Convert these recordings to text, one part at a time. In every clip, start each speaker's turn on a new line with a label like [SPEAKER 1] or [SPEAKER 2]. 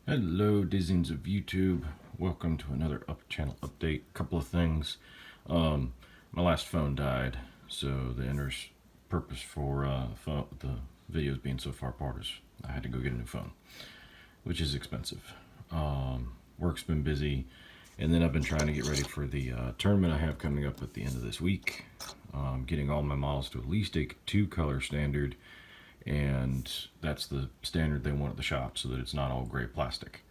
[SPEAKER 1] Hello, Dizzyings of YouTube. Welcome to another channel update. Couple of things. My last phone died, so the purpose for the videos being so far apart is I had to go get a new phone, which is expensive. Work's been busy, and then I've been trying to get ready for the tournament I have coming up at the end of this week. Getting all my models to at least a 2-color standard, and that's the standard they want at the shop so that it's not all gray plastic.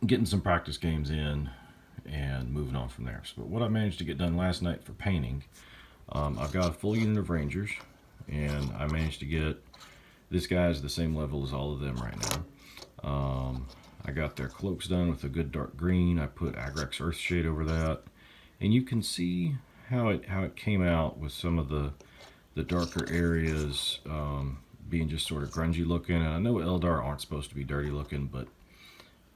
[SPEAKER 1] Getting some practice games in and moving on from there. So, but what I managed to get done last night for painting, I've got a full unit of Rangers, and I managed to get this guy's the same level as all of them right now. I got their cloaks done with a good dark green. I put Agrax Earthshade over that, and you can see how it came out with some of the darker areas being just sort of grungy looking. And I know Eldar aren't supposed to be dirty looking, but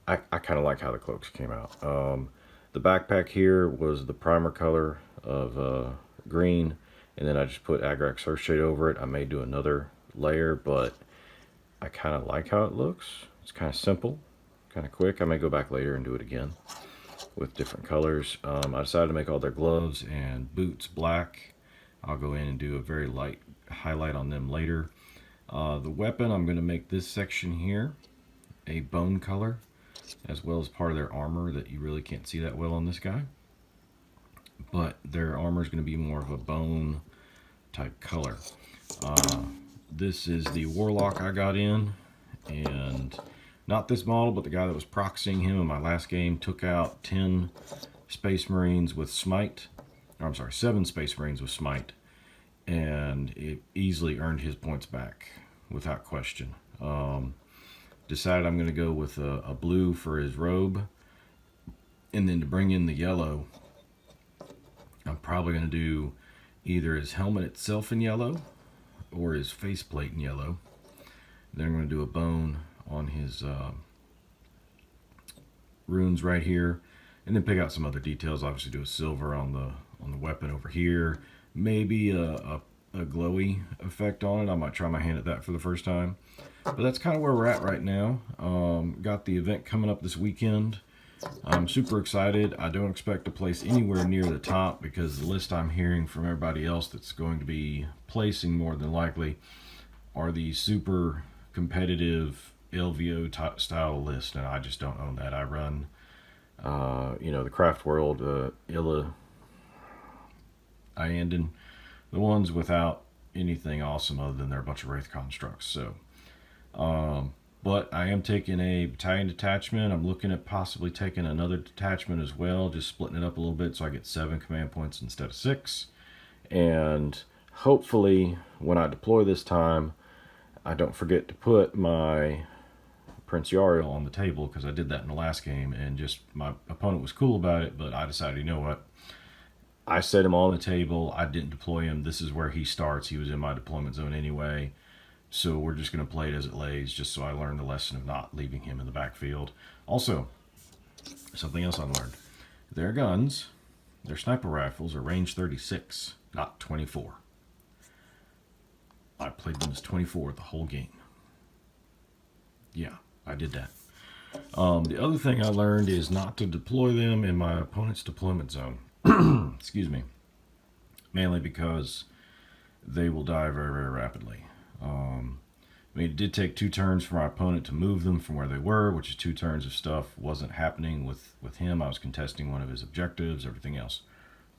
[SPEAKER 1] I kind of like how the cloaks came out. The backpack here was the primer color of green, and then I just put Agrax Earthshade over it. I may do another layer, but I kind of like how it looks. It's kind of simple, kind of quick. I may go back later and do it again with different colors. I decided to make all their gloves and boots black. I'll go in and do a very light highlight on them later. The weapon, I'm going to make this section here a bone color, as well as part of their armor that you really can't see that well on this guy. But their armor is going to be more of a bone type color. This is the Warlock I got in, and not this model, but the guy that was proxying him in my last game took out 10 Space Marines with Smite. Or, I'm sorry, 7 Space Marines with Smite, and it easily earned his points back without question. Decided I'm going to go with a blue for his robe, and then to bring in the yellow, I'm probably going to do either his helmet itself in yellow or his faceplate in yellow. Then I'm going to do a bone on his runes right here, and then pick out some other details. Obviously do a silver on the weapon over here, maybe a glowy effect on it. I might try my hand at that for the first time. But that's kind of where we're at right now. Got the event coming up this weekend. I'm super excited. I don't expect to place anywhere near the top, because the list I'm hearing from everybody else that's going to be placing more than likely are the super competitive LVO style list, and I just don't own that. I run the Craft World, Illa, Ianden, the ones without anything awesome other than they're a bunch of Wraith constructs. So but I am taking a battalion detachment. I'm looking at possibly taking another detachment as well, just splitting it up a little bit so I get 7 command points instead of 6. And hopefully when I deploy this time, I don't forget to put my Prince Yariel on the table, because I did that in the last game, and just my opponent was cool about it, but I decided, you know what, I set him on the table. I didn't deploy him. This is where he starts. He was in my deployment zone anyway. So we're just going to play it as it lays, just so I learned the lesson of not leaving him in the backfield. Also, something else I learned. Their guns, their sniper rifles, are range 36, not 24. I played them as 24 the whole game. Yeah, I did that. The other thing I learned is not to deploy them in my opponent's deployment zone. Excuse me. Mainly because they will die very, very rapidly. It did take 2 turns for my opponent to move them from where they were, which is 2 turns of stuff wasn't happening with him. I was contesting one of his objectives, everything else.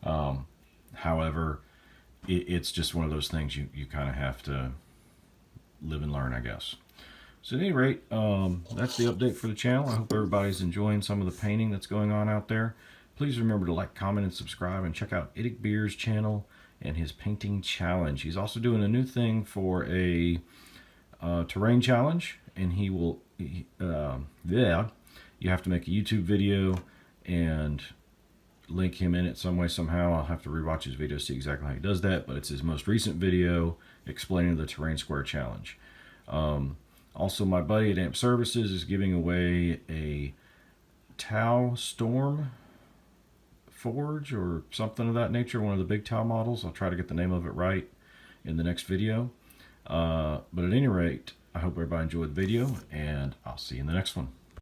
[SPEAKER 1] However, it's just one of those things you kind of have to live and learn, I guess. So at any rate, that's the update for the channel. I hope everybody's enjoying some of the painting that's going on out there. Please remember to like, comment, and subscribe, and check out Idic Beer's channel and his painting challenge. He's also doing a new thing for a terrain challenge, and you have to make a YouTube video and link him in it some way, somehow. I'll have to rewatch his video to see exactly how he does that, but it's his most recent video explaining the Terrain Square Challenge. Also, my buddy at Amp Services is giving away a Tau Storm Forge or something of that nature, one of the big Tau models. I'll try to get the name of it right in the next video. But at any rate, I hope everybody enjoyed the video, and I'll see you in the next one.